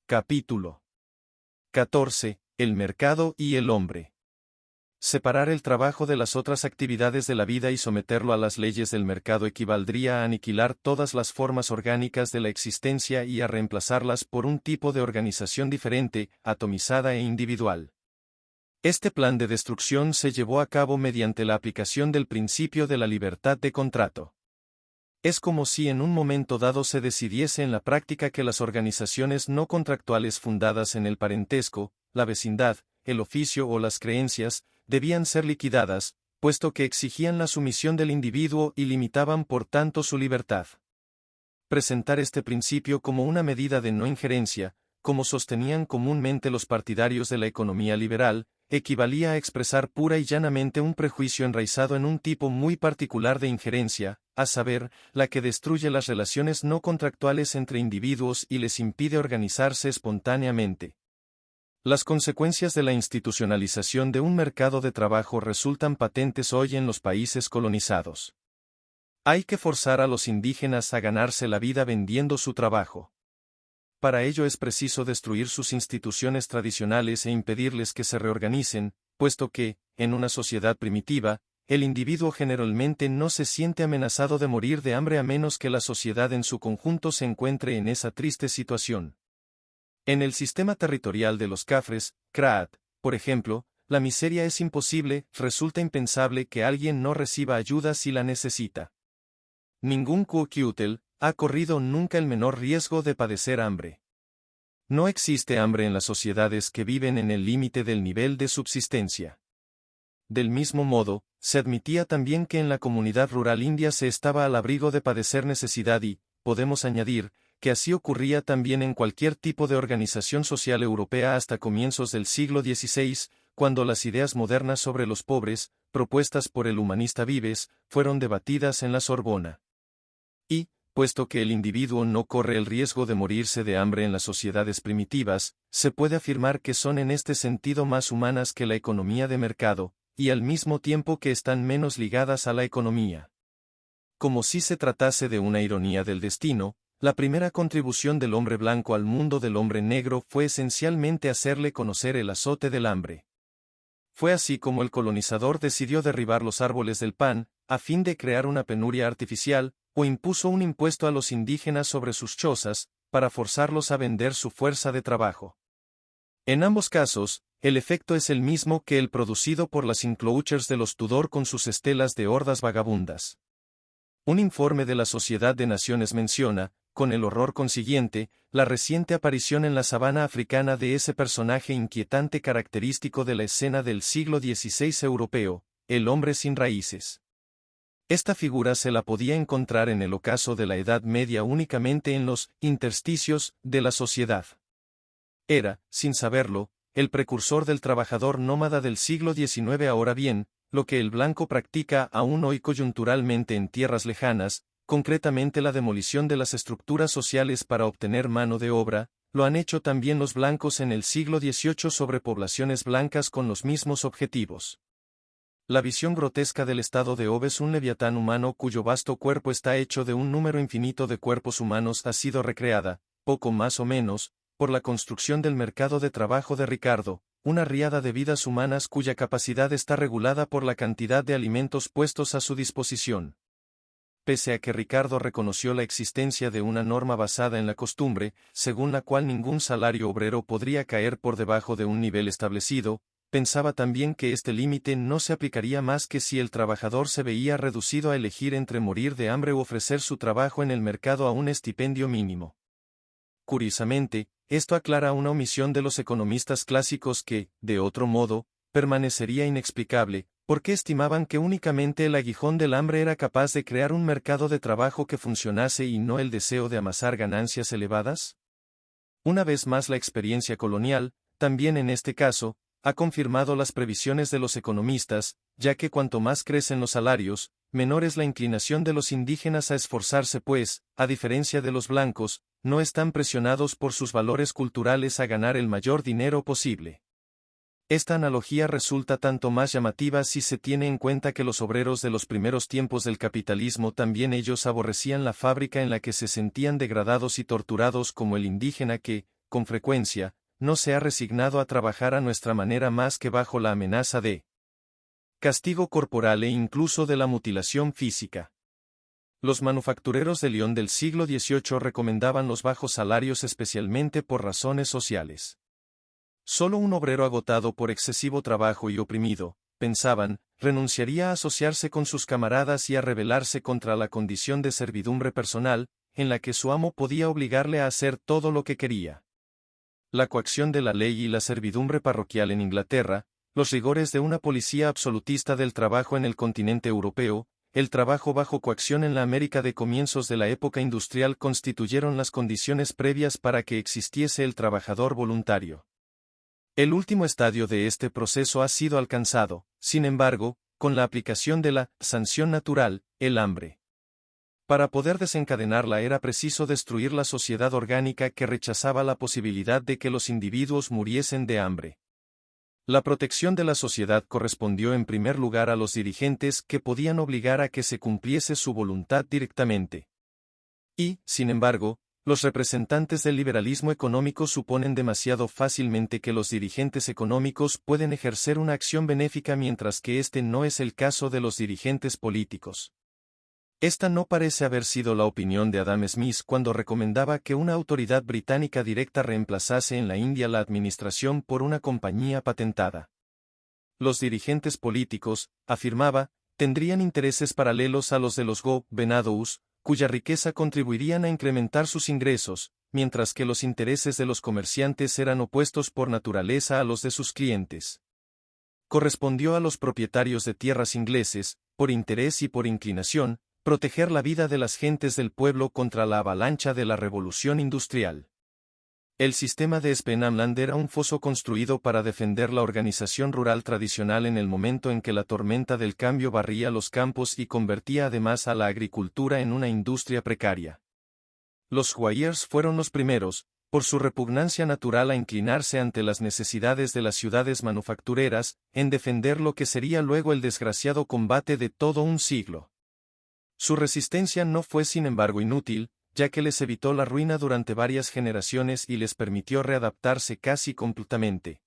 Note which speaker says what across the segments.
Speaker 1: Capítulo 14. El mercado y el hombre. Separar el trabajo de las otras actividades de la vida y someterlo a las leyes del mercado equivaldría a aniquilar todas las formas orgánicas de la existencia y a reemplazarlas por un tipo de organización diferente, atomizada e individual. Este plan de destrucción se llevó a cabo mediante la aplicación del principio de la libertad de contrato. Es como si en un momento dado se decidiese en la práctica que las organizaciones no contractuales fundadas en el parentesco, la vecindad, el oficio o las creencias, debían ser liquidadas, puesto que exigían la sumisión del individuo y limitaban por tanto su libertad. Presentar este principio como una medida de no injerencia, como sostenían comúnmente los partidarios de la economía liberal, equivalía a expresar pura y llanamente un prejuicio enraizado en un tipo muy particular de injerencia, a saber, la que destruye las relaciones no contractuales entre individuos y les impide organizarse espontáneamente. Las consecuencias de la institucionalización de un mercado de trabajo resultan patentes hoy en los países colonizados. Hay que forzar a los indígenas a ganarse la vida vendiendo su trabajo. Para ello es preciso destruir sus instituciones tradicionales e impedirles que se reorganicen, puesto que, en una sociedad primitiva, el individuo generalmente no se siente amenazado de morir de hambre a menos que la sociedad en su conjunto se encuentre en esa triste situación. En el sistema territorial de los Cafres, Craat, por ejemplo, la miseria es imposible, resulta impensable que alguien no reciba ayuda si la necesita. Ningún Kukiutel ha corrido nunca el menor riesgo de padecer hambre. No existe hambre en las sociedades que viven en el límite del nivel de subsistencia. Del mismo modo, se admitía también que en la comunidad rural india se estaba al abrigo de padecer necesidad y, podemos añadir, que así ocurría también en cualquier tipo de organización social europea hasta comienzos del siglo XVI, cuando las ideas modernas sobre los pobres, propuestas por el humanista Vives, fueron debatidas en la Sorbona. Y, puesto que el individuo no corre el riesgo de morirse de hambre en las sociedades primitivas, se puede afirmar que son en este sentido más humanas que la economía de mercado, y al mismo tiempo que están menos ligadas a la economía. Como si se tratase de una ironía del destino, la primera contribución del hombre blanco al mundo del hombre negro fue esencialmente hacerle conocer el azote del hambre. Fue así como el colonizador decidió derribar los árboles del pan, a fin de crear una penuria artificial, o impuso un impuesto a los indígenas sobre sus chozas, para forzarlos a vender su fuerza de trabajo. En ambos casos, el efecto es el mismo que el producido por las enclosures de los Tudor con sus estelas de hordas vagabundas. Un informe de la Sociedad de Naciones menciona, con el horror consiguiente, la reciente aparición en la sabana africana de ese personaje inquietante característico de la escena del siglo XVI europeo, el hombre sin raíces. Esta figura se la podía encontrar en el ocaso de la Edad Media únicamente en los intersticios de la sociedad. Era, sin saberlo, el precursor del trabajador nómada del siglo XIX. Ahora bien, lo que el blanco practica aún hoy coyunturalmente en tierras lejanas, concretamente la demolición de las estructuras sociales para obtener mano de obra, lo han hecho también los blancos en el siglo XVIII sobre poblaciones blancas con los mismos objetivos. La visión grotesca del estado de Ob es un leviatán humano cuyo vasto cuerpo está hecho de un número infinito de cuerpos humanos ha sido recreada, poco más o menos, por la construcción del mercado de trabajo de Ricardo, una riada de vidas humanas cuya capacidad está regulada por la cantidad de alimentos puestos a su disposición. Pese a que Ricardo reconoció la existencia de una norma basada en la costumbre, según la cual ningún salario obrero podría caer por debajo de un nivel establecido, pensaba también que este límite no se aplicaría más que si el trabajador se veía reducido a elegir entre morir de hambre u ofrecer su trabajo en el mercado a un estipendio mínimo. Curiosamente, esto aclara una omisión de los economistas clásicos que, de otro modo, permanecería inexplicable, porque estimaban que únicamente el aguijón del hambre era capaz de crear un mercado de trabajo que funcionase y no el deseo de amasar ganancias elevadas. Una vez más la experiencia colonial, también en este caso, ha confirmado las previsiones de los economistas, ya que cuanto más crecen los salarios, menor es la inclinación de los indígenas a esforzarse pues, a diferencia de los blancos, no están presionados por sus valores culturales a ganar el mayor dinero posible. Esta analogía resulta tanto más llamativa si se tiene en cuenta que los obreros de los primeros tiempos del capitalismo también ellos aborrecían la fábrica en la que se sentían degradados y torturados como el indígena que, con frecuencia, no se ha resignado a trabajar a nuestra manera más que bajo la amenaza de castigo corporal e incluso de la mutilación física. Los manufactureros de Lyon del siglo XVIII recomendaban los bajos salarios especialmente por razones sociales. Solo un obrero agotado por excesivo trabajo y oprimido, pensaban, renunciaría a asociarse con sus camaradas y a rebelarse contra la condición de servidumbre personal, en la que su amo podía obligarle a hacer todo lo que quería. La coacción de la ley y la servidumbre parroquial en Inglaterra, los rigores de una policía absolutista del trabajo en el continente europeo, el trabajo bajo coacción en la América de comienzos de la época industrial constituyeron las condiciones previas para que existiese el trabajador voluntario. El último estadio de este proceso ha sido alcanzado, sin embargo, con la aplicación de la sanción natural, el hambre. Para poder desencadenarla era preciso destruir la sociedad orgánica que rechazaba la posibilidad de que los individuos muriesen de hambre. La protección de la sociedad correspondió en primer lugar a los dirigentes que podían obligar a que se cumpliese su voluntad directamente. Y, sin embargo, los representantes del liberalismo económico suponen demasiado fácilmente que los dirigentes económicos pueden ejercer una acción benéfica mientras que este no es el caso de los dirigentes políticos. Esta no parece haber sido la opinión de Adam Smith cuando recomendaba que una autoridad británica directa reemplazase en la India la administración por una compañía patentada. Los dirigentes políticos, afirmaba, tendrían intereses paralelos a los de los governados, cuya riqueza contribuirían a incrementar sus ingresos, mientras que los intereses de los comerciantes eran opuestos por naturaleza a los de sus clientes. Correspondió a los propietarios de tierras ingleses, por interés y por inclinación, proteger la vida de las gentes del pueblo contra la avalancha de la revolución industrial. El sistema de Speenamland era un foso construido para defender la organización rural tradicional en el momento en que la tormenta del cambio barría los campos y convertía además a la agricultura en una industria precaria. Los Squires fueron los primeros, por su repugnancia natural a inclinarse ante las necesidades de las ciudades manufactureras, en defender lo que sería luego el desgraciado combate de todo un siglo. Su resistencia no fue sin embargo inútil, ya que les evitó la ruina durante varias generaciones y les permitió readaptarse casi completamente.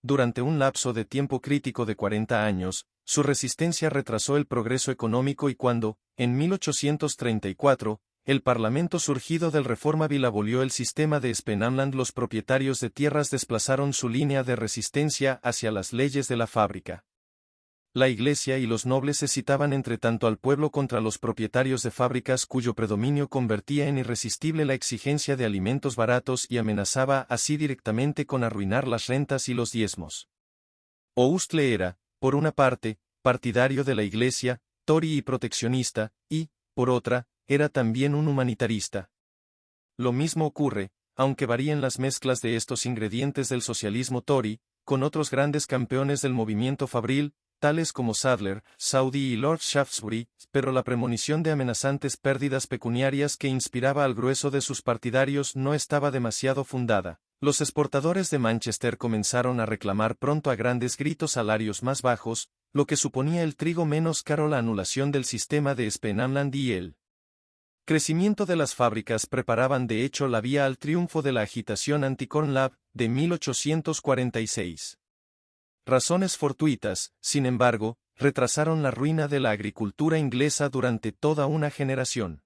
Speaker 1: Durante un lapso de tiempo crítico de 40 años, su resistencia retrasó el progreso económico y cuando, en 1834, el Parlamento surgido del Reforma Bill abolió el sistema de Speenamland, los propietarios de tierras desplazaron su línea de resistencia hacia las leyes de la fábrica. La Iglesia y los nobles excitaban entre tanto al pueblo contra los propietarios de fábricas cuyo predominio convertía en irresistible la exigencia de alimentos baratos y amenazaba así directamente con arruinar las rentas y los diezmos. Ouste era, por una parte, partidario de la Iglesia, Tory y proteccionista, y, por otra, era también un humanitarista. Lo mismo ocurre, aunque varíen las mezclas de estos ingredientes del socialismo Tory, con otros grandes campeones del movimiento fabril, tales como Sadler, Southey y Lord Shaftesbury, pero la premonición de amenazantes pérdidas pecuniarias que inspiraba al grueso de sus partidarios no estaba demasiado fundada. Los exportadores de Manchester comenzaron a reclamar pronto a grandes gritos salarios más bajos, lo que suponía el trigo menos caro, la anulación del sistema de Speenamland y el crecimiento de las fábricas preparaban de hecho la vía al triunfo de la agitación anti-Corn Law de 1846. Razones fortuitas, sin embargo, retrasaron la ruina de la agricultura inglesa durante toda una generación.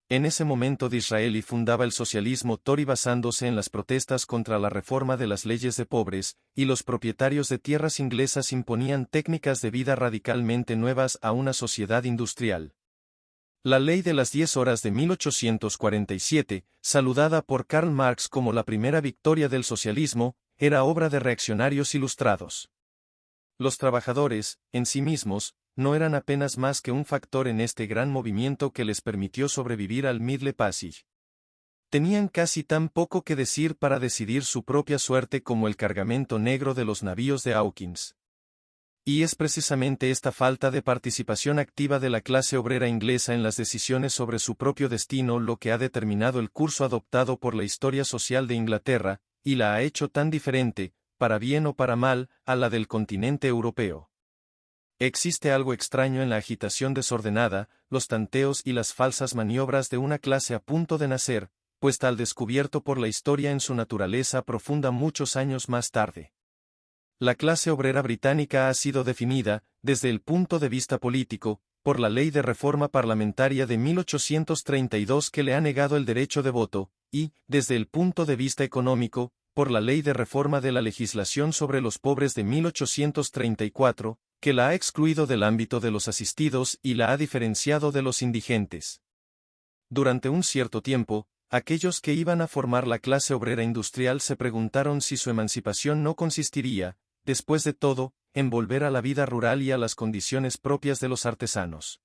Speaker 1: En ese momento Disraeli fundaba el socialismo Tory basándose en las protestas contra la reforma de las leyes de pobres, y los propietarios de tierras inglesas imponían técnicas de vida radicalmente nuevas a una sociedad industrial. La Ley de las 10 horas de 1847, saludada por Karl Marx como la primera victoria del socialismo, era obra de reaccionarios ilustrados. Los trabajadores, en sí mismos, no eran apenas más que un factor en este gran movimiento que les permitió sobrevivir al Middle Passage. Tenían casi tan poco que decir para decidir su propia suerte como el cargamento negro de los navíos de Hawkins. Y es precisamente esta falta de participación activa de la clase obrera inglesa en las decisiones sobre su propio destino lo que ha determinado el curso adoptado por la historia social de Inglaterra, y la ha hecho tan diferente, para bien o para mal, a la del continente europeo. Existe algo extraño en la agitación desordenada, los tanteos y las falsas maniobras de una clase a punto de nacer, puesta al descubierto por la historia en su naturaleza profunda muchos años más tarde. La clase obrera británica ha sido definida, desde el punto de vista político, por la Ley de Reforma Parlamentaria de 1832 que le ha negado el derecho de voto, y, desde el punto de vista económico, por la Ley de Reforma de la Legislación sobre los Pobres de 1834, que la ha excluido del ámbito de los asistidos y la ha diferenciado de los indigentes. Durante un cierto tiempo, aquellos que iban a formar la clase obrera industrial se preguntaron si su emancipación no consistiría, después de todo, en volver a la vida rural y a las condiciones propias de los artesanos.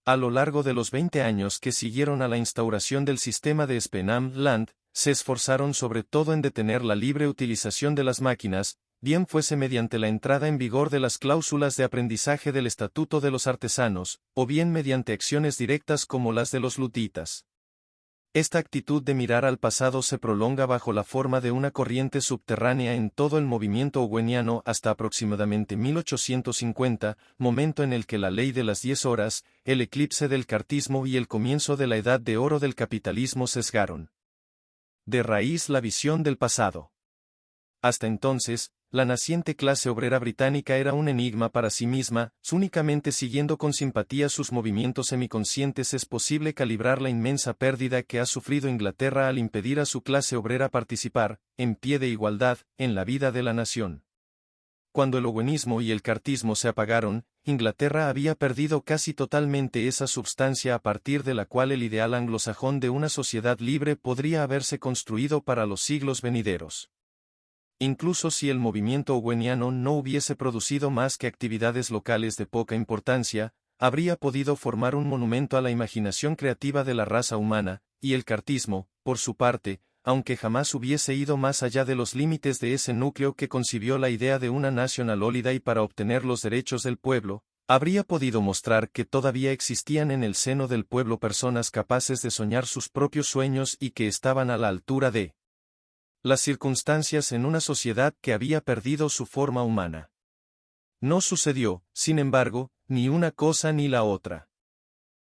Speaker 1: A lo largo de los 20 años que siguieron a la instauración del sistema de Spenam Land, se esforzaron sobre todo en detener la libre utilización de las máquinas, bien fuese mediante la entrada en vigor de las cláusulas de aprendizaje del Estatuto de los Artesanos, o bien mediante acciones directas como las de los luditas. Esta actitud de mirar al pasado se prolonga bajo la forma de una corriente subterránea en todo el movimiento oweniano hasta aproximadamente 1850, momento en el que la ley de las 10 horas, el eclipse del cartismo y el comienzo de la edad de oro del capitalismo sesgaron de raíz la visión del pasado. Hasta entonces, la naciente clase obrera británica era un enigma para sí misma, únicamente siguiendo con simpatía sus movimientos semiconscientes es posible calibrar la inmensa pérdida que ha sufrido Inglaterra al impedir a su clase obrera participar, en pie de igualdad, en la vida de la nación. Cuando el owenismo y el cartismo se apagaron, Inglaterra había perdido casi totalmente esa substancia a partir de la cual el ideal anglosajón de una sociedad libre podría haberse construido para los siglos venideros. Incluso si el movimiento oweniano no hubiese producido más que actividades locales de poca importancia, habría podido formar un monumento a la imaginación creativa de la raza humana, y el cartismo, por su parte, aunque jamás hubiese ido más allá de los límites de ese núcleo que concibió la idea de una national holiday para obtener los derechos del pueblo, habría podido mostrar que todavía existían en el seno del pueblo personas capaces de soñar sus propios sueños y que estaban a la altura de las circunstancias en una sociedad que había perdido su forma humana. No sucedió, sin embargo, ni una cosa ni la otra.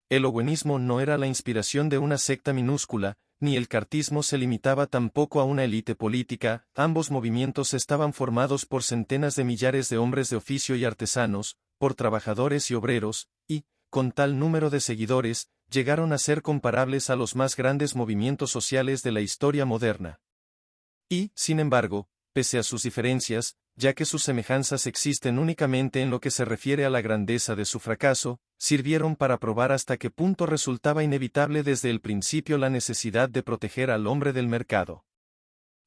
Speaker 1: El owenismo no era la inspiración de una secta minúscula, ni el cartismo se limitaba tampoco a una élite política, ambos movimientos estaban formados por centenas de millares de hombres de oficio y artesanos, por trabajadores y obreros, y, con tal número de seguidores, llegaron a ser comparables a los más grandes movimientos sociales de la historia moderna. Y, sin embargo, pese a sus diferencias, ya que sus semejanzas existen únicamente en lo que se refiere a la grandeza de su fracaso, sirvieron para probar hasta qué punto resultaba inevitable desde el principio la necesidad de proteger al hombre del mercado.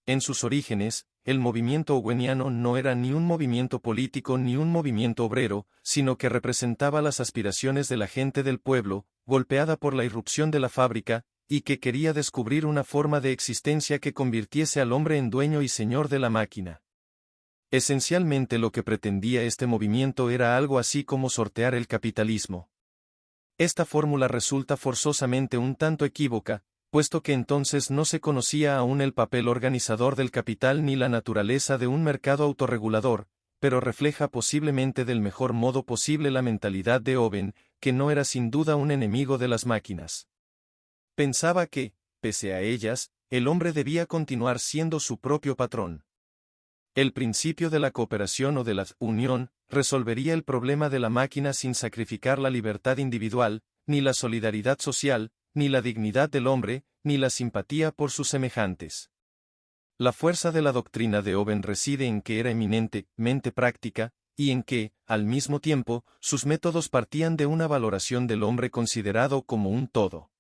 Speaker 1: En sus orígenes, el movimiento oweniano no era ni un movimiento político ni un movimiento obrero, sino que representaba las aspiraciones de la gente del pueblo, golpeada por la irrupción de la fábrica, y que quería descubrir una forma de existencia que convirtiese al hombre en dueño y señor de la máquina. Esencialmente lo que pretendía este movimiento era algo así como sortear el capitalismo. Esta fórmula resulta forzosamente un tanto equívoca, puesto que entonces no se conocía aún el papel organizador del capital ni la naturaleza de un mercado autorregulador, pero refleja posiblemente del mejor modo posible la mentalidad de Owen, que no era sin duda un enemigo de las máquinas. Pensaba que, pese a ellas, el hombre debía continuar siendo su propio patrón. El principio de la cooperación o de la unión resolvería el problema de la máquina sin sacrificar la libertad individual, ni la solidaridad social, ni la dignidad del hombre, ni la simpatía por sus semejantes. La fuerza de la doctrina de Owen reside en que era eminentemente práctica, y en que, al mismo tiempo, sus métodos partían de una valoración del hombre considerado como un todo.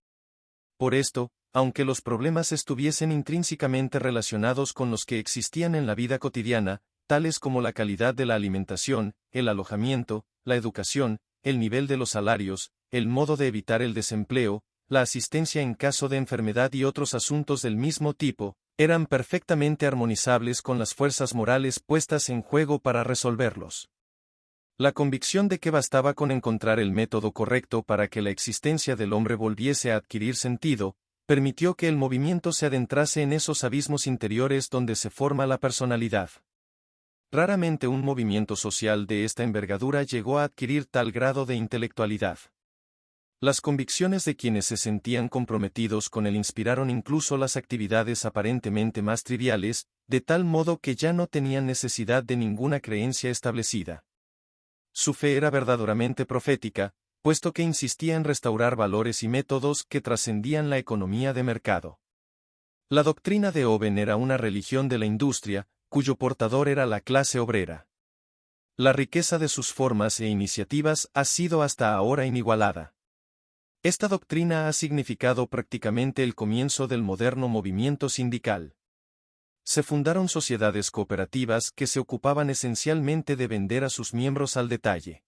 Speaker 1: Por esto, aunque los problemas estuviesen intrínsecamente relacionados con los que existían en la vida cotidiana, tales como la calidad de la alimentación, el alojamiento, la educación, el nivel de los salarios, el modo de evitar el desempleo, la asistencia en caso de enfermedad y otros asuntos del mismo tipo, eran perfectamente armonizables con las fuerzas morales puestas en juego para resolverlos. La convicción de que bastaba con encontrar el método correcto para que la existencia del hombre volviese a adquirir sentido, permitió que el movimiento se adentrase en esos abismos interiores donde se forma la personalidad. Raramente un movimiento social de esta envergadura llegó a adquirir tal grado de intelectualidad. Las convicciones de quienes se sentían comprometidos con él inspiraron incluso las actividades aparentemente más triviales, de tal modo que ya no tenían necesidad de ninguna creencia establecida. Su fe era verdaderamente profética, puesto que insistía en restaurar valores y métodos que trascendían la economía de mercado. La doctrina de Owen era una religión de la industria, cuyo portador era la clase obrera. La riqueza de sus formas e iniciativas ha sido hasta ahora inigualada. Esta doctrina ha significado prácticamente el comienzo del moderno movimiento sindical. Se fundaron sociedades cooperativas que se ocupaban esencialmente de vender a sus miembros al detalle.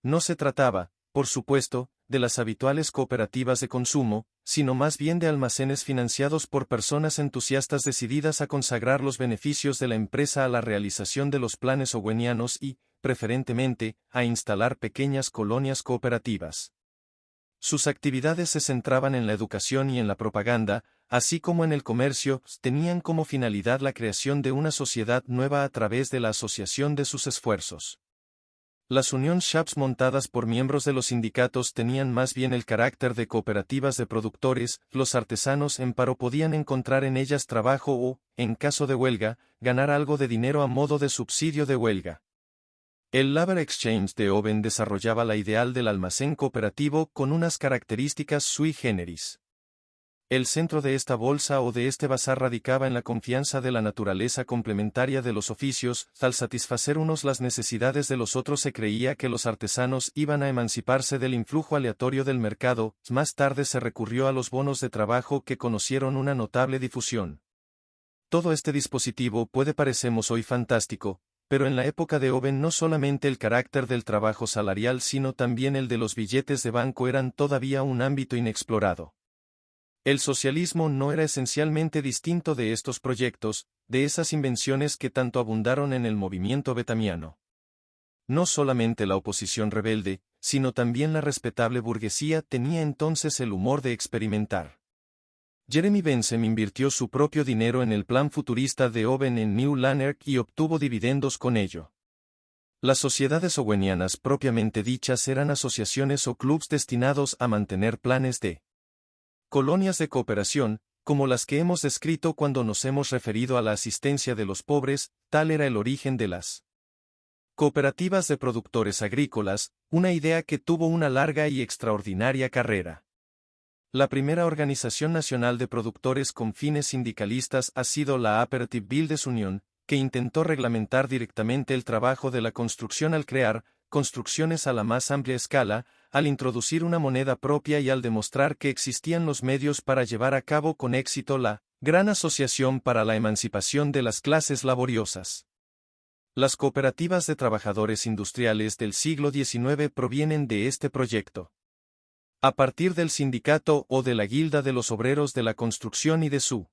Speaker 1: No se trataba, por supuesto, de las habituales cooperativas de consumo, sino más bien de almacenes financiados por personas entusiastas decididas a consagrar los beneficios de la empresa a la realización de los planes owenianos y, preferentemente, a instalar pequeñas colonias cooperativas. Sus actividades se centraban en la educación y en la propaganda, así como en el comercio, tenían como finalidad la creación de una sociedad nueva a través de la asociación de sus esfuerzos. Las union shops montadas por miembros de los sindicatos tenían más bien el carácter de cooperativas de productores, los artesanos en paro podían encontrar en ellas trabajo o, en caso de huelga, ganar algo de dinero a modo de subsidio de huelga. El Labor Exchange de Owen desarrollaba la ideal del almacén cooperativo con unas características sui generis. El centro de esta bolsa o de este bazar radicaba en la confianza de la naturaleza complementaria de los oficios, al satisfacer unos las necesidades de los otros se creía que los artesanos iban a emanciparse del influjo aleatorio del mercado, más tarde se recurrió a los bonos de trabajo que conocieron una notable difusión. Todo este dispositivo puede parecernos hoy fantástico, pero en la época de Owen no solamente el carácter del trabajo salarial sino también el de los billetes de banco eran todavía un ámbito inexplorado. El socialismo no era esencialmente distinto de estos proyectos, de esas invenciones que tanto abundaron en el movimiento betamiano. No solamente la oposición rebelde, sino también la respetable burguesía tenía entonces el humor de experimentar. Jeremy Bentham invirtió su propio dinero en el plan futurista de Owen en New Lanark y obtuvo dividendos con ello. Las sociedades owenianas propiamente dichas eran asociaciones o clubs destinados a mantener planes de colonias de cooperación, como las que hemos descrito cuando nos hemos referido a la asistencia de los pobres, tal era el origen de las cooperativas de productores agrícolas, una idea que tuvo una larga y extraordinaria carrera. La primera organización nacional de productores con fines sindicalistas ha sido la Apparative Builders Union, que intentó reglamentar directamente el trabajo de la construcción al crear construcciones a la más amplia escala, al introducir una moneda propia y al demostrar que existían los medios para llevar a cabo con éxito la Gran Asociación para la Emancipación de las Clases Laboriosas. Las cooperativas de trabajadores industriales del siglo XIX provienen de este proyecto. A partir del sindicato o de la guilda de los obreros de la construcción y de su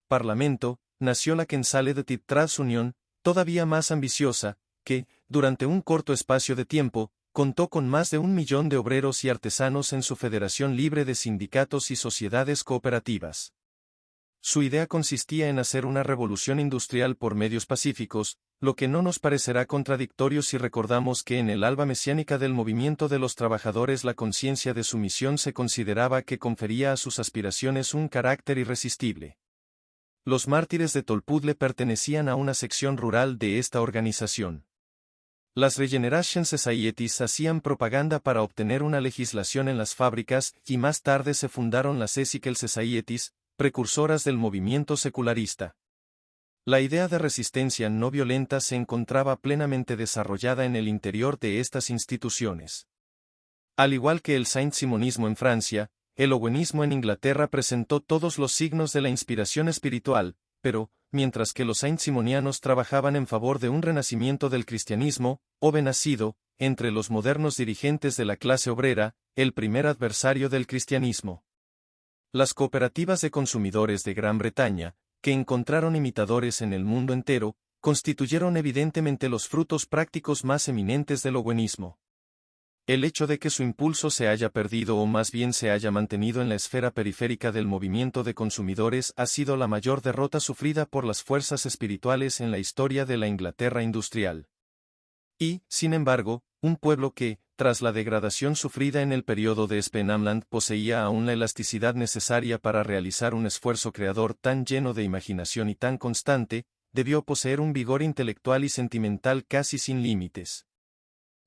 Speaker 1: parlamento, nació la Consolidated Trades Union, todavía más ambiciosa, que, durante un corto espacio de tiempo, contó con más de 1 millón de obreros y artesanos en su federación libre de sindicatos y sociedades cooperativas. Su idea consistía en hacer una revolución industrial por medios pacíficos, lo que no nos parecerá contradictorio si recordamos que en el alba mesiánica del movimiento de los trabajadores la conciencia de su misión se consideraba que confería a sus aspiraciones un carácter irresistible. Los mártires de Tolpuddle pertenecían a una sección rural de esta organización. Las Regeneration Societies hacían propaganda para obtener una legislación en las fábricas y más tarde se fundaron las Ethical Societies, precursoras del movimiento secularista. La idea de resistencia no violenta se encontraba plenamente desarrollada en el interior de estas instituciones. Al igual que el Saint-Simonismo en Francia, el owenismo en Inglaterra presentó todos los signos de la inspiración espiritual, pero, mientras que los Saint-Simonianos trabajaban en favor de un renacimiento del cristianismo, Owen ha sido, entre los modernos dirigentes de la clase obrera, el primer adversario del cristianismo. Las cooperativas de consumidores de Gran Bretaña, que encontraron imitadores en el mundo entero, constituyeron evidentemente los frutos prácticos más eminentes del owenismo. El hecho de que su impulso se haya perdido o más bien se haya mantenido en la esfera periférica del movimiento de consumidores ha sido la mayor derrota sufrida por las fuerzas espirituales en la historia de la Inglaterra industrial. Y, sin embargo, un pueblo que, tras la degradación sufrida en el periodo de Spenamland, poseía aún la elasticidad necesaria para realizar un esfuerzo creador tan lleno de imaginación y tan constante, debió poseer un vigor intelectual y sentimental casi sin límites.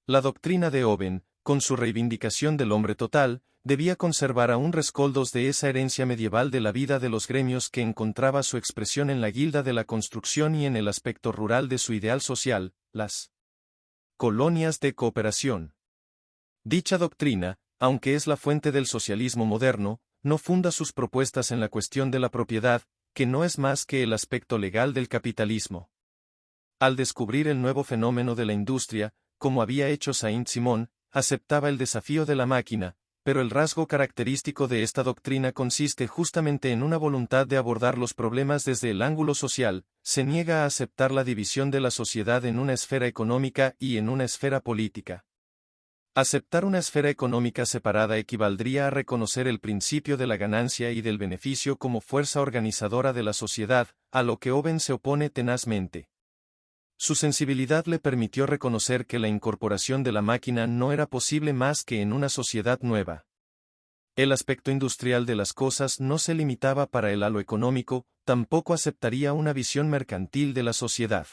Speaker 1: La doctrina de Owen, con su reivindicación del hombre total, debía conservar aún rescoldos de esa herencia medieval de la vida de los gremios que encontraba su expresión en la guilda de la construcción y en el aspecto rural de su ideal social, las colonias de cooperación. Dicha doctrina, aunque es la fuente del socialismo moderno, no funda sus propuestas en la cuestión de la propiedad, que no es más que el aspecto legal del capitalismo. Al descubrir el nuevo fenómeno de la industria, como había hecho Saint-Simon, aceptaba el desafío de la máquina, pero el rasgo característico de esta doctrina consiste justamente en una voluntad de abordar los problemas desde el ángulo social, se niega a aceptar la división de la sociedad en una esfera económica y en una esfera política. Aceptar una esfera económica separada equivaldría a reconocer el principio de la ganancia y del beneficio como fuerza organizadora de la sociedad, a lo que Owen se opone tenazmente. Su sensibilidad le permitió reconocer que la incorporación de la máquina no era posible más que en una sociedad nueva. El aspecto industrial de las cosas no se limitaba para él a lo económico, tampoco aceptaría una visión mercantil de la sociedad.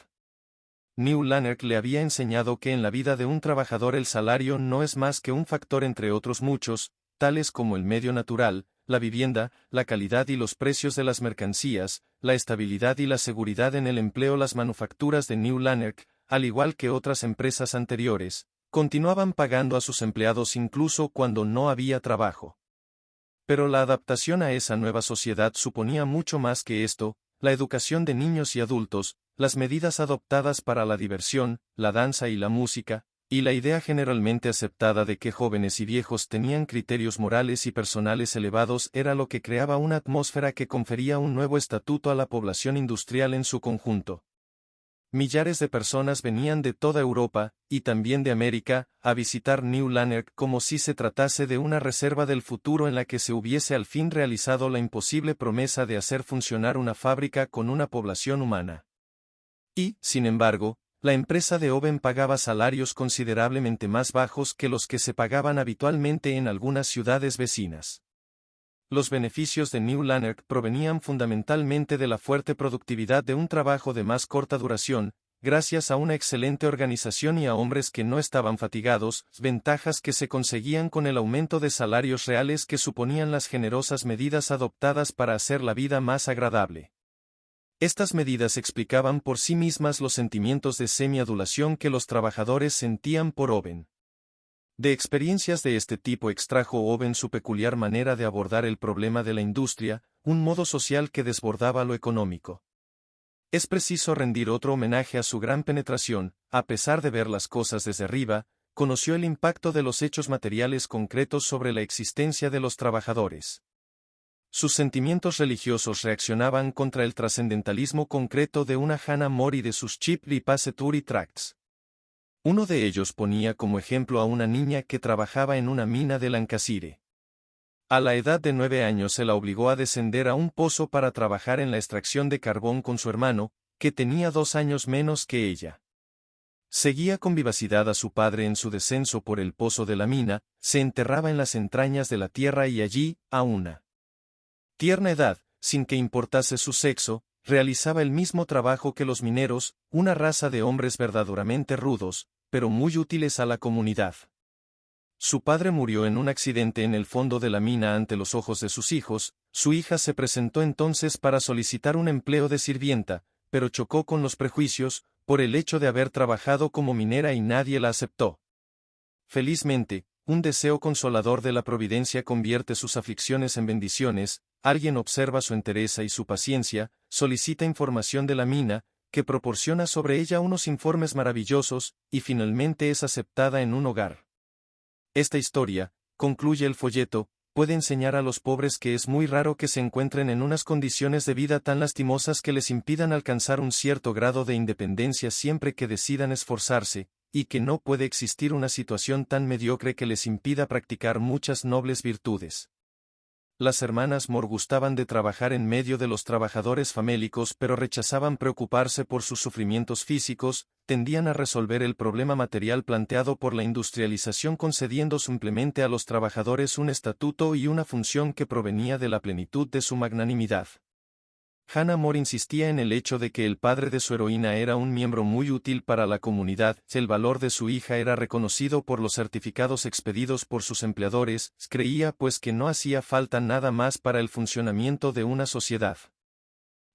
Speaker 1: New Lanark le había enseñado que en la vida de un trabajador el salario no es más que un factor entre otros muchos, tales como el medio natural, la vivienda, la calidad y los precios de las mercancías, la estabilidad y la seguridad en el empleo. Las manufacturas de New Lanark, al igual que otras empresas anteriores, continuaban pagando a sus empleados incluso cuando no había trabajo. Pero la adaptación a esa nueva sociedad suponía mucho más que esto: la educación de niños y adultos, las medidas adoptadas para la diversión, la danza y la música, y la idea generalmente aceptada de que jóvenes y viejos tenían criterios morales y personales elevados era lo que creaba una atmósfera que confería un nuevo estatuto a la población industrial en su conjunto. Millares de personas venían de toda Europa, y también de América, a visitar New Lanark como si se tratase de una reserva del futuro en la que se hubiese al fin realizado la imposible promesa de hacer funcionar una fábrica con una población humana. Y, sin embargo, la empresa de Owen pagaba salarios considerablemente más bajos que los que se pagaban habitualmente en algunas ciudades vecinas. Los beneficios de New Lanark provenían fundamentalmente de la fuerte productividad de un trabajo de más corta duración, gracias a una excelente organización y a hombres que no estaban fatigados, ventajas que se conseguían con el aumento de salarios reales que suponían las generosas medidas adoptadas para hacer la vida más agradable. Estas medidas explicaban por sí mismas los sentimientos de semi-adulación que los trabajadores sentían por Owen. De experiencias de este tipo extrajo Owen su peculiar manera de abordar el problema de la industria, un modo social que desbordaba lo económico. Es preciso rendir otro homenaje a su gran penetración. A pesar de ver las cosas desde arriba, conoció el impacto de los hechos materiales concretos sobre la existencia de los trabajadores. Sus sentimientos religiosos reaccionaban contra el trascendentalismo concreto de una Hannah More y de sus Cheap Repository Tracts. Uno de ellos ponía como ejemplo a una niña que trabajaba en una mina de Lancashire. A la edad de 9 años se la obligó a descender a un pozo para trabajar en la extracción de carbón con su hermano, que tenía 2 años menos que ella. Seguía con vivacidad a su padre en su descenso por el pozo de la mina, se enterraba en las entrañas de la tierra y allí, a una tierna edad, sin que importase su sexo, realizaba el mismo trabajo que los mineros, una raza de hombres verdaderamente rudos, pero muy útiles a la comunidad. Su padre murió en un accidente en el fondo de la mina ante los ojos de sus hijos. Su hija se presentó entonces para solicitar un empleo de sirvienta, pero chocó con los prejuicios, por el hecho de haber trabajado como minera y nadie la aceptó. Felizmente, un deseo consolador de la providencia convierte sus aflicciones en bendiciones. Alguien observa su entereza y su paciencia, solicita información de la mina, que proporciona sobre ella unos informes maravillosos, y finalmente es aceptada en un hogar. Esta historia, concluye el folleto, puede enseñar a los pobres que es muy raro que se encuentren en unas condiciones de vida tan lastimosas que les impidan alcanzar un cierto grado de independencia siempre que decidan esforzarse, y que no puede existir una situación tan mediocre que les impida practicar muchas nobles virtudes. Las hermanas More gustaban de trabajar en medio de los trabajadores famélicos pero rechazaban preocuparse por sus sufrimientos físicos, tendían a resolver el problema material planteado por la industrialización concediendo simplemente a los trabajadores un estatuto y una función que provenía de la plenitud de su magnanimidad. Hannah More insistía en el hecho de que el padre de su heroína era un miembro muy útil para la comunidad, el valor de su hija era reconocido por los certificados expedidos por sus empleadores, creía pues que no hacía falta nada más para el funcionamiento de una sociedad.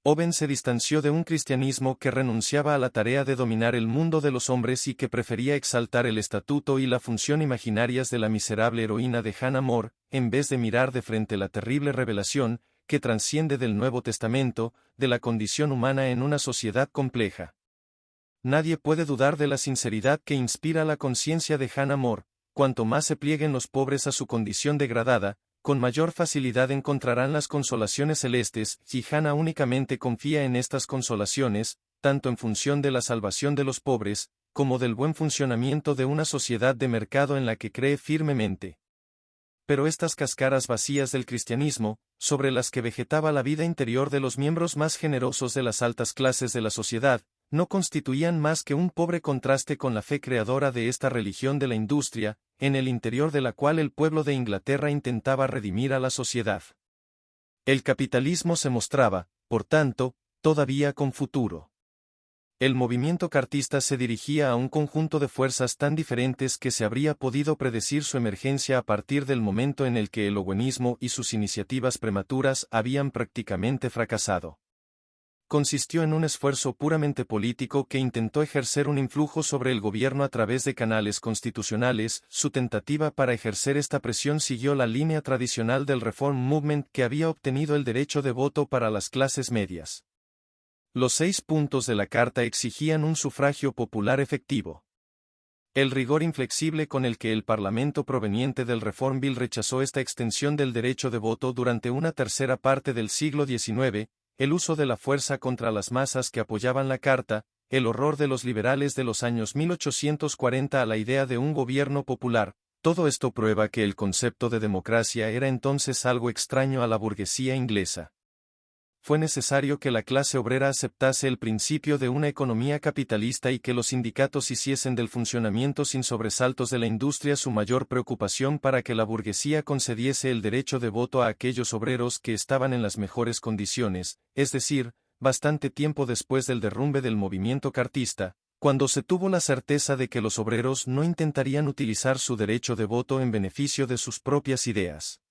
Speaker 1: Owen se distanció de un cristianismo que renunciaba a la tarea de dominar el mundo de los hombres y que prefería exaltar el estatuto y la función imaginarias de la miserable heroína de Hannah More, en vez de mirar de frente la terrible revelación, que trasciende del Nuevo Testamento, de la condición humana en una sociedad compleja. Nadie puede dudar de la sinceridad que inspira la conciencia de Hannah More, cuanto más se plieguen los pobres a su condición degradada, con mayor facilidad encontrarán las consolaciones celestes, si Hannah únicamente confía en estas consolaciones, tanto en función de la salvación de los pobres, como del buen funcionamiento de una sociedad de mercado en la que cree firmemente. Pero estas cáscaras vacías del cristianismo, sobre las que vegetaba la vida interior de los miembros más generosos de las altas clases de la sociedad, no constituían más que un pobre contraste con la fe creadora de esta religión de la industria, en el interior de la cual el pueblo de Inglaterra intentaba redimir a la sociedad. El capitalismo se mostraba, por tanto, todavía con futuro. El movimiento cartista se dirigía a un conjunto de fuerzas tan diferentes que se habría podido predecir su emergencia a partir del momento en el que el owenismo y sus iniciativas prematuras habían prácticamente fracasado. Consistió en un esfuerzo puramente político que intentó ejercer un influjo sobre el gobierno a través de canales constitucionales. Su tentativa para ejercer esta presión siguió la línea tradicional del Reform Movement que había obtenido el derecho de voto para las clases medias. Los 6 puntos de la Carta exigían un sufragio popular efectivo. El rigor inflexible con el que el Parlamento proveniente del Reform Bill rechazó esta extensión del derecho de voto durante una tercera parte del siglo XIX, el uso de la fuerza contra las masas que apoyaban la Carta, el horror de los liberales de los años 1840 a la idea de un gobierno popular, todo esto prueba que el concepto de democracia era entonces algo extraño a la burguesía inglesa. Fue necesario que la clase obrera aceptase el principio de una economía capitalista y que los sindicatos hiciesen del funcionamiento sin sobresaltos de la industria su mayor preocupación para que la burguesía concediese el derecho de voto a aquellos obreros que estaban en las mejores condiciones, es decir, bastante tiempo después del derrumbe del movimiento cartista, cuando se tuvo la certeza de que los obreros no intentarían utilizar su derecho de voto en beneficio de sus propias ideas.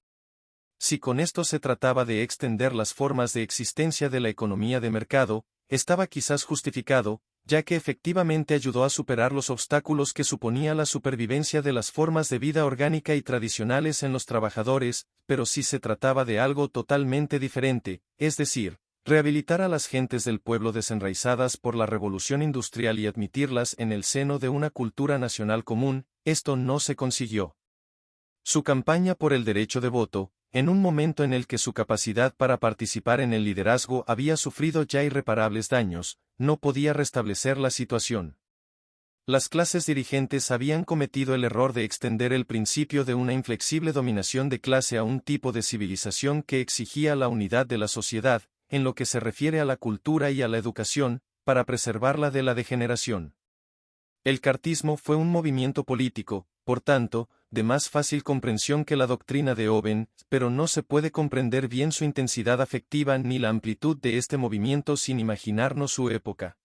Speaker 1: Si con esto se trataba de extender las formas de existencia de la economía de mercado, estaba quizás justificado, ya que efectivamente ayudó a superar los obstáculos que suponía la supervivencia de las formas de vida orgánica y tradicionales en los trabajadores, pero si se trataba de algo totalmente diferente, es decir, rehabilitar a las gentes del pueblo desenraizadas por la revolución industrial y admitirlas en el seno de una cultura nacional común, esto no se consiguió. Su campaña por el derecho de voto, en un momento en el que su capacidad para participar en el liderazgo había sufrido ya irreparables daños, no podía restablecer la situación. Las clases dirigentes habían cometido el error de extender el principio de una inflexible dominación de clase a un tipo de civilización que exigía la unidad de la sociedad, en lo que se refiere a la cultura y a la educación, para preservarla de la degeneración. El cartismo fue un movimiento político, por tanto, de más fácil comprensión que la doctrina de Owen, pero no se puede comprender bien su intensidad afectiva ni la amplitud de este movimiento sin imaginarnos su época.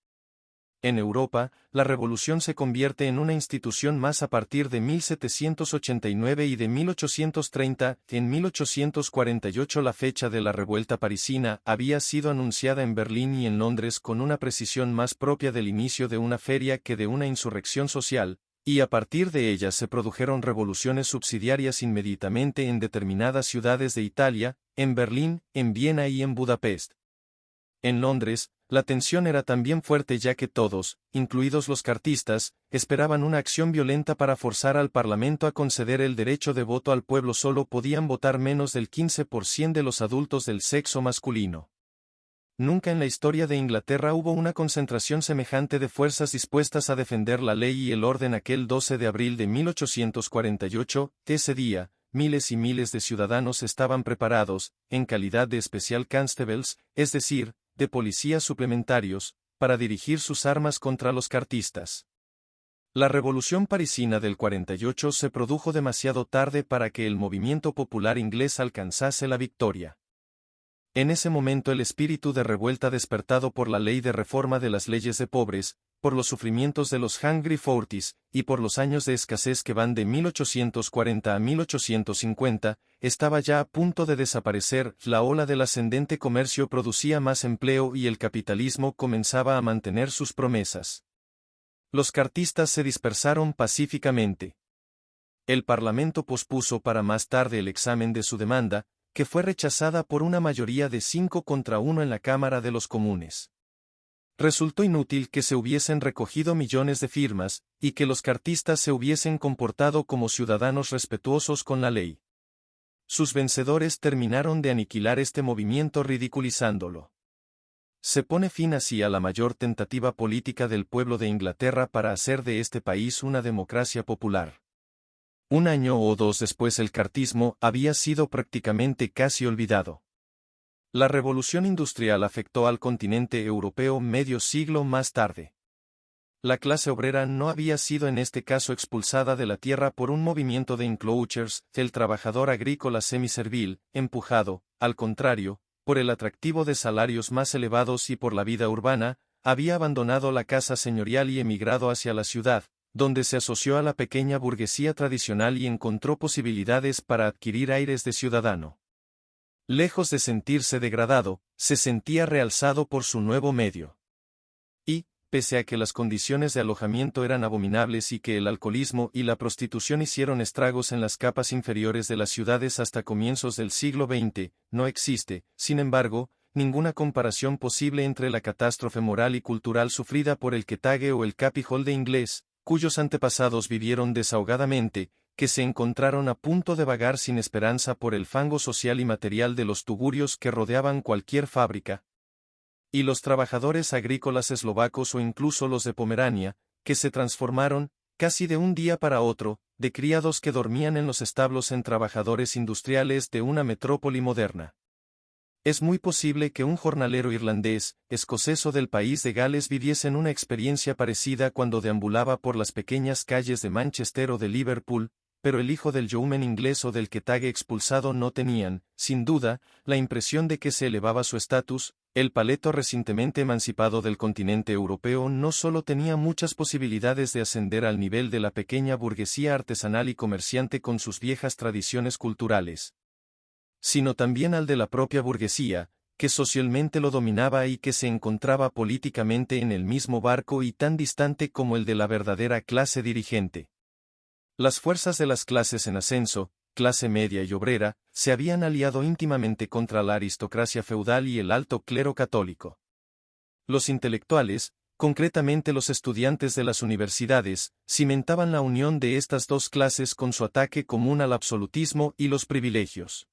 Speaker 1: En Europa, la revolución se convierte en una institución más a partir de 1789 y de 1830. En 1848 la fecha de la revuelta parisina había sido anunciada en Berlín y en Londres con una precisión más propia del inicio de una feria que de una insurrección social, y a partir de ella se produjeron revoluciones subsidiarias inmediatamente en determinadas ciudades de Italia, en Berlín, en Viena y en Budapest. En Londres, la tensión era también fuerte ya que todos, incluidos los cartistas, esperaban una acción violenta para forzar al Parlamento a conceder el derecho de voto al pueblo. Solo podían votar menos del 15% de los adultos del sexo masculino. Nunca en la historia de Inglaterra hubo una concentración semejante de fuerzas dispuestas a defender la ley y el orden aquel 12 de abril de 1848, ese día, miles y miles de ciudadanos estaban preparados, en calidad de special constables, es decir, de policías suplementarios, para dirigir sus armas contra los cartistas. La Revolución Parisina del 48 se produjo demasiado tarde para que el movimiento popular inglés alcanzase la victoria. En ese momento el espíritu de revuelta despertado por la ley de reforma de las leyes de pobres, por los sufrimientos de los Hungry Forties, y por los años de escasez que van de 1840 a 1850, estaba ya a punto de desaparecer, la ola del ascendente comercio producía más empleo y el capitalismo comenzaba a mantener sus promesas. Los cartistas se dispersaron pacíficamente. El Parlamento pospuso para más tarde el examen de su demanda, que fue rechazada por una mayoría de 5 contra 1 en la Cámara de los Comunes. Resultó inútil que se hubiesen recogido millones de firmas, y que los cartistas se hubiesen comportado como ciudadanos respetuosos con la ley. Sus vencedores terminaron de aniquilar este movimiento ridiculizándolo. Se pone fin así a la mayor tentativa política del pueblo de Inglaterra para hacer de este país una democracia popular. Un año o dos después el cartismo había sido prácticamente casi olvidado. La revolución industrial afectó al continente europeo medio siglo más tarde. La clase obrera no había sido en este caso expulsada de la tierra por un movimiento de enclosures, el trabajador agrícola semiservil, empujado, al contrario, por el atractivo de salarios más elevados y por la vida urbana, había abandonado la casa señorial y emigrado hacia la ciudad, donde se asoció a la pequeña burguesía tradicional y encontró posibilidades para adquirir aires de ciudadano. Lejos de sentirse degradado, se sentía realzado por su nuevo medio. Y, pese a que las condiciones de alojamiento eran abominables y que el alcoholismo y la prostitución hicieron estragos en las capas inferiores de las ciudades hasta comienzos del siglo XX, no existe, sin embargo, ninguna comparación posible entre la catástrofe moral y cultural sufrida por el Kettage o el Capihol de inglés, cuyos antepasados vivieron desahogadamente, que se encontraron a punto de vagar sin esperanza por el fango social y material de los tugurios que rodeaban cualquier fábrica, y los trabajadores agrícolas eslovacos o incluso los de Pomerania, que se transformaron, casi de un día para otro, de criados que dormían en los establos en trabajadores industriales de una metrópoli moderna. Es muy posible que un jornalero irlandés, escocés o del país de Gales viviesen una experiencia parecida cuando deambulaba por las pequeñas calles de Manchester o de Liverpool, pero el hijo del yeoman inglés o del Kettage expulsado no tenían, sin duda, la impresión de que se elevaba su estatus. El paleto recientemente emancipado del continente europeo no solo tenía muchas posibilidades de ascender al nivel de la pequeña burguesía artesanal y comerciante con sus viejas tradiciones culturales, sino también al de la propia burguesía, que socialmente lo dominaba y que se encontraba políticamente en el mismo barco y tan distante como el de la verdadera clase dirigente. Las fuerzas de las clases en ascenso, clase media y obrera, se habían aliado íntimamente contra la aristocracia feudal y el alto clero católico. Los intelectuales, concretamente los estudiantes de las universidades, cimentaban la unión de estas dos clases con su ataque común al absolutismo y los privilegios.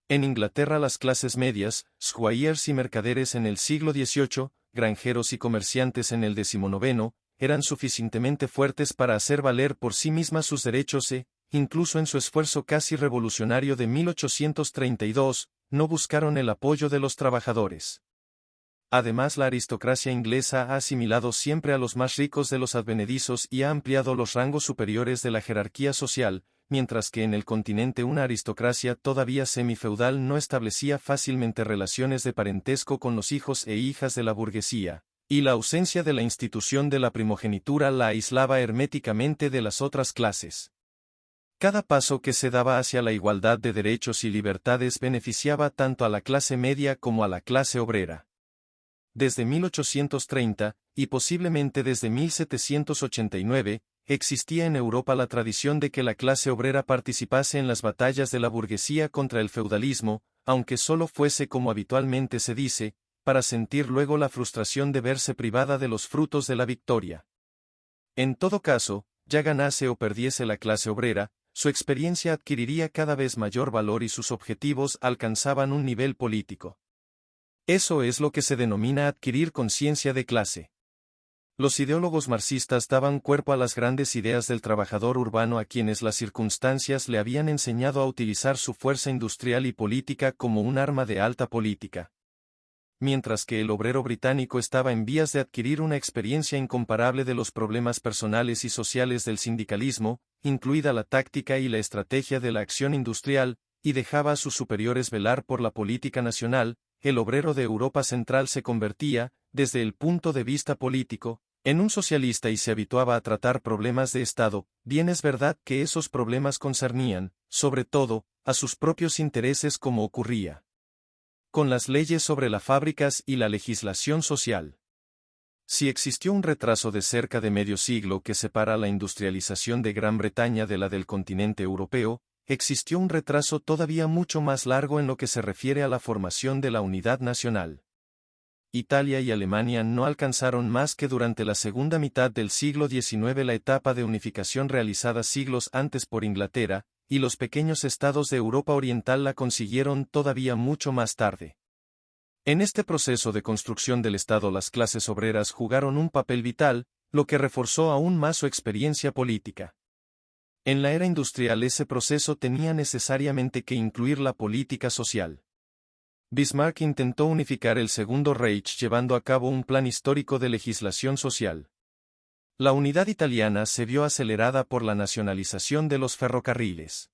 Speaker 1: En Inglaterra las clases medias, squires y mercaderes en el siglo XVIII, granjeros y comerciantes en el XIX, eran suficientemente fuertes para hacer valer por sí mismas sus derechos e, incluso en su esfuerzo casi revolucionario de 1832, no buscaron el apoyo de los trabajadores. Además, la aristocracia inglesa ha asimilado siempre a los más ricos de los advenedizos y ha ampliado los rangos superiores de la jerarquía social, mientras que en el continente una aristocracia todavía semifeudal no establecía fácilmente relaciones de parentesco con los hijos e hijas de la burguesía, y la ausencia de la institución de la primogenitura la aislaba herméticamente de las otras clases. Cada paso que se daba hacia la igualdad de derechos y libertades beneficiaba tanto a la clase media como a la clase obrera. Desde 1830, y posiblemente desde 1789, existía en Europa la tradición de que la clase obrera participase en las batallas de la burguesía contra el feudalismo, aunque solo fuese como habitualmente se dice, para sentir luego la frustración de verse privada de los frutos de la victoria. En todo caso, ya ganase o perdiese la clase obrera, su experiencia adquiriría cada vez mayor valor y sus objetivos alcanzaban un nivel político. Eso es lo que se denomina adquirir conciencia de clase. Los ideólogos marxistas daban cuerpo a las grandes ideas del trabajador urbano a quienes las circunstancias le habían enseñado a utilizar su fuerza industrial y política como un arma de alta política. Mientras que el obrero británico estaba en vías de adquirir una experiencia incomparable de los problemas personales y sociales del sindicalismo, incluida la táctica y la estrategia de la acción industrial, y dejaba a sus superiores velar por la política nacional, el obrero de Europa Central se convertía, desde el punto de vista político, en un socialista y se habituaba a tratar problemas de Estado. Bien es verdad que esos problemas concernían, sobre todo, a sus propios intereses como ocurría con las leyes sobre las fábricas y la legislación social. Si existió un retraso de cerca de medio siglo que separa la industrialización de Gran Bretaña de la del continente europeo, existió un retraso todavía mucho más largo en lo que se refiere a la formación de la unidad nacional. Italia y Alemania no alcanzaron más que durante la segunda mitad del siglo XIX la etapa de unificación realizada siglos antes por Inglaterra, y los pequeños estados de Europa Oriental la consiguieron todavía mucho más tarde. En este proceso de construcción del Estado las clases obreras jugaron un papel vital, lo que reforzó aún más su experiencia política. En la era industrial ese proceso tenía necesariamente que incluir la política social. Bismarck intentó unificar el Segundo Reich llevando a cabo un plan histórico de legislación social. La unidad italiana se vio acelerada por la nacionalización de los ferrocarriles.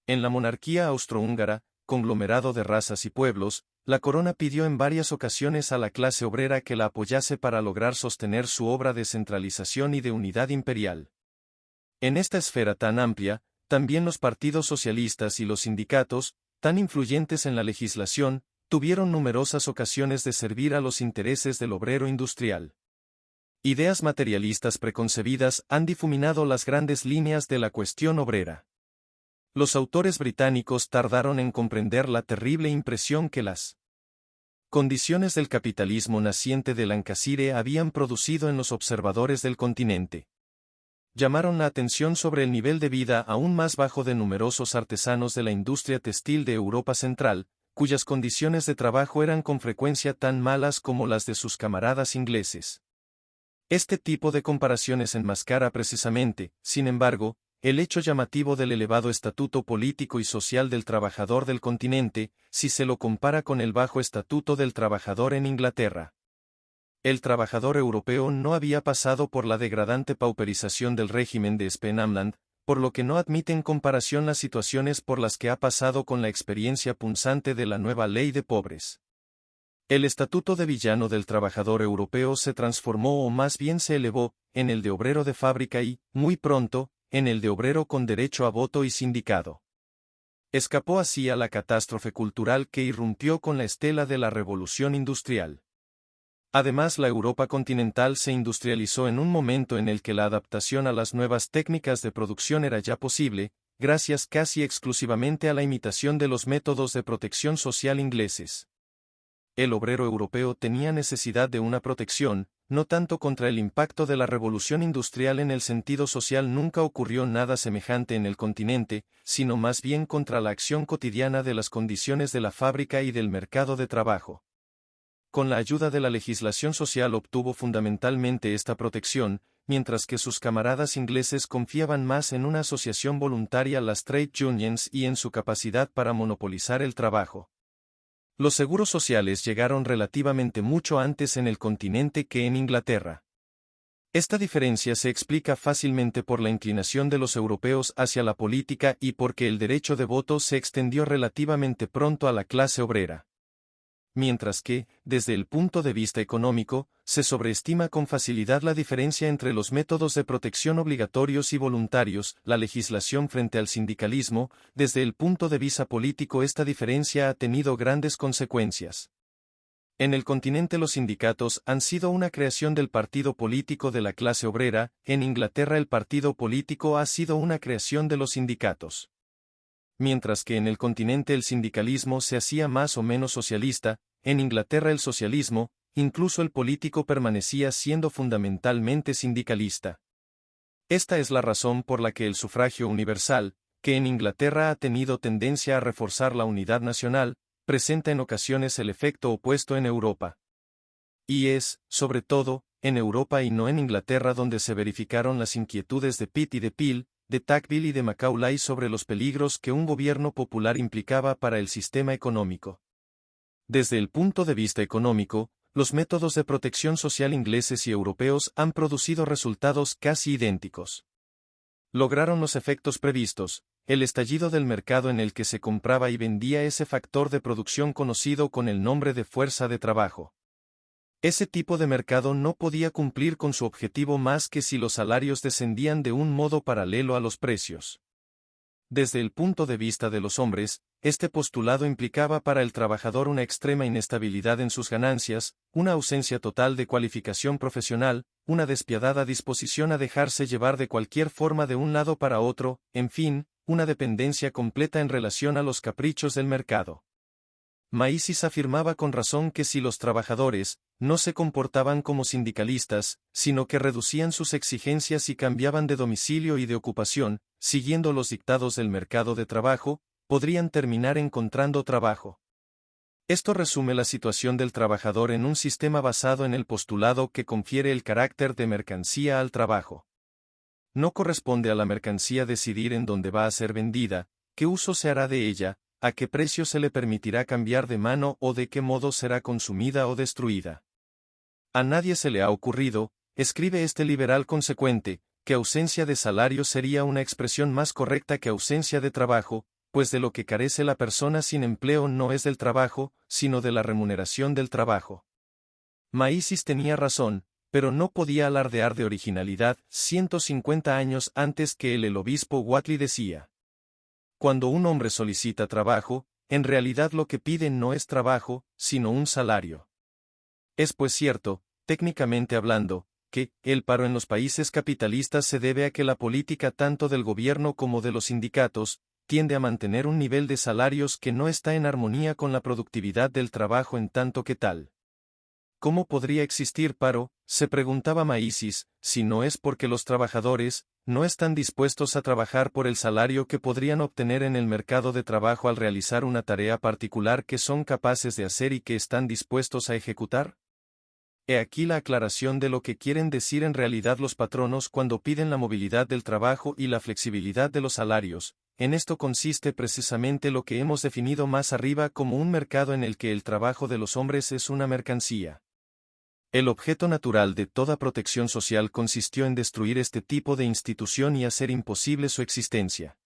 Speaker 1: En la monarquía austrohúngara, conglomerado de razas y pueblos, la corona pidió en varias ocasiones a la clase obrera que la apoyase para lograr sostener su obra de centralización y de unidad imperial. En esta esfera tan amplia, también los partidos socialistas y los sindicatos, tan influyentes en la legislación, tuvieron numerosas ocasiones de servir a los intereses del obrero industrial. Ideas materialistas preconcebidas han difuminado las grandes líneas de la cuestión obrera. Los autores británicos tardaron en comprender la terrible impresión que las condiciones del capitalismo naciente de Lancashire habían producido en los observadores del continente. Llamaron la atención sobre el nivel de vida aún más bajo de numerosos artesanos de la industria textil de Europa Central, cuyas condiciones de trabajo eran con frecuencia tan malas como las de sus camaradas ingleses. Este tipo de comparaciones enmascara precisamente, sin embargo, el hecho llamativo del elevado estatuto político y social del trabajador del continente, si se lo compara con el bajo estatuto del trabajador en Inglaterra. El trabajador europeo no había pasado por la degradante pauperización del régimen de Spee-Namland, por lo que no admite en comparación las situaciones por las que ha pasado con la experiencia punzante de la nueva ley de pobres. El estatuto de villano del trabajador europeo se transformó o más bien se elevó, en el de obrero de fábrica y, muy pronto, en el de obrero con derecho a voto y sindicado. Escapó así a la catástrofe cultural que irrumpió con la estela de la revolución industrial. Además, la Europa continental se industrializó en un momento en el que la adaptación a las nuevas técnicas de producción era ya posible, gracias casi exclusivamente a la imitación de los métodos de protección social ingleses. El obrero europeo tenía necesidad de una protección, no tanto contra el impacto de la revolución industrial en el sentido social nunca ocurrió nada semejante en el continente, sino más bien contra la acción cotidiana de las condiciones de la fábrica y del mercado de trabajo. Con la ayuda de la legislación social obtuvo fundamentalmente esta protección, mientras que sus camaradas ingleses confiaban más en una asociación voluntaria, las trade unions, y en su capacidad para monopolizar el trabajo. Los seguros sociales llegaron relativamente mucho antes en el continente que en Inglaterra. Esta diferencia se explica fácilmente por la inclinación de los europeos hacia la política y porque el derecho de voto se extendió relativamente pronto a la clase obrera. Mientras que, desde el punto de vista económico, se sobreestima con facilidad la diferencia entre los métodos de protección obligatorios y voluntarios, la legislación frente al sindicalismo, desde el punto de vista político esta diferencia ha tenido grandes consecuencias. En el continente los sindicatos han sido una creación del partido político de la clase obrera, en Inglaterra el partido político ha sido una creación de los sindicatos. Mientras que en el continente el sindicalismo se hacía más o menos socialista, en Inglaterra el socialismo, incluso el político, permanecía siendo fundamentalmente sindicalista. Esta es la razón por la que el sufragio universal, que en Inglaterra ha tenido tendencia a reforzar la unidad nacional, presenta en ocasiones el efecto opuesto en Europa. Y es, sobre todo, en Europa y no en Inglaterra, donde se verificaron las inquietudes de Pitt y de Peel, de Tocqueville y de Macaulay sobre los peligros que un gobierno popular implicaba para el sistema económico. Desde el punto de vista económico, los métodos de protección social ingleses y europeos han producido resultados casi idénticos. Lograron los efectos previstos, el estallido del mercado en el que se compraba y vendía ese factor de producción conocido con el nombre de fuerza de trabajo. Ese tipo de mercado no podía cumplir con su objetivo más que si los salarios descendían de un modo paralelo a los precios. Desde el punto de vista de los hombres, este postulado implicaba para el trabajador una extrema inestabilidad en sus ganancias, una ausencia total de cualificación profesional, una despiadada disposición a dejarse llevar de cualquier forma de un lado para otro, en fin, una dependencia completa en relación a los caprichos del mercado. Maísis afirmaba con razón que si los trabajadores no se comportaban como sindicalistas, sino que reducían sus exigencias y cambiaban de domicilio y de ocupación, siguiendo los dictados del mercado de trabajo, podrían terminar encontrando trabajo. Esto resume la situación del trabajador en un sistema basado en el postulado que confiere el carácter de mercancía al trabajo. No corresponde a la mercancía decidir en dónde va a ser vendida, qué uso se hará de ella, a qué precio se le permitirá cambiar de mano o de qué modo será consumida o destruida. A nadie se le ha ocurrido, escribe este liberal consecuente, que ausencia de salario sería una expresión más correcta que ausencia de trabajo, pues de lo que carece la persona sin empleo no es del trabajo, sino de la remuneración del trabajo. Maísis tenía razón, pero no podía alardear de originalidad 150 años antes que el obispo Whately decía: cuando un hombre solicita trabajo, en realidad lo que pide no es trabajo, sino un salario. Es pues cierto, técnicamente hablando, que el paro en los países capitalistas se debe a que la política tanto del gobierno como de los sindicatos tiende a mantener un nivel de salarios que no está en armonía con la productividad del trabajo en tanto que tal. ¿Cómo podría existir paro?, se preguntaba Maísis, si no es porque los trabajadores no están dispuestos a trabajar por el salario que podrían obtener en el mercado de trabajo al realizar una tarea particular que son capaces de hacer y que están dispuestos a ejecutar. He aquí la aclaración de lo que quieren decir en realidad los patronos cuando piden la movilidad del trabajo y la flexibilidad de los salarios. En esto consiste precisamente lo que hemos definido más arriba como un mercado en el que el trabajo de los hombres es una mercancía. El objeto natural de toda protección social consistió en destruir este tipo de institución y hacer imposible su existencia.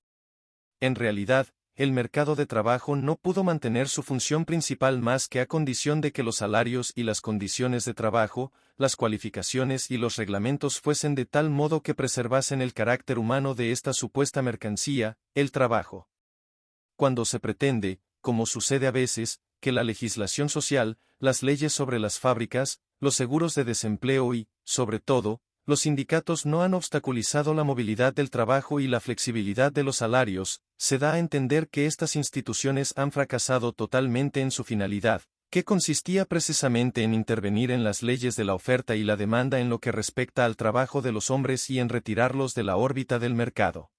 Speaker 1: En realidad, el mercado de trabajo no pudo mantener su función principal más que a condición de que los salarios y las condiciones de trabajo, las cualificaciones y los reglamentos fuesen de tal modo que preservasen el carácter humano de esta supuesta mercancía, el trabajo. Cuando se pretende, como sucede a veces, que la legislación social, las leyes sobre las fábricas, los seguros de desempleo y, sobre todo, los sindicatos no han obstaculizado la movilidad del trabajo y la flexibilidad de los salarios, se da a entender que estas instituciones han fracasado totalmente en su finalidad, que consistía precisamente en intervenir en las leyes de la oferta y la demanda en lo que respecta al trabajo de los hombres y en retirarlos de la órbita del mercado.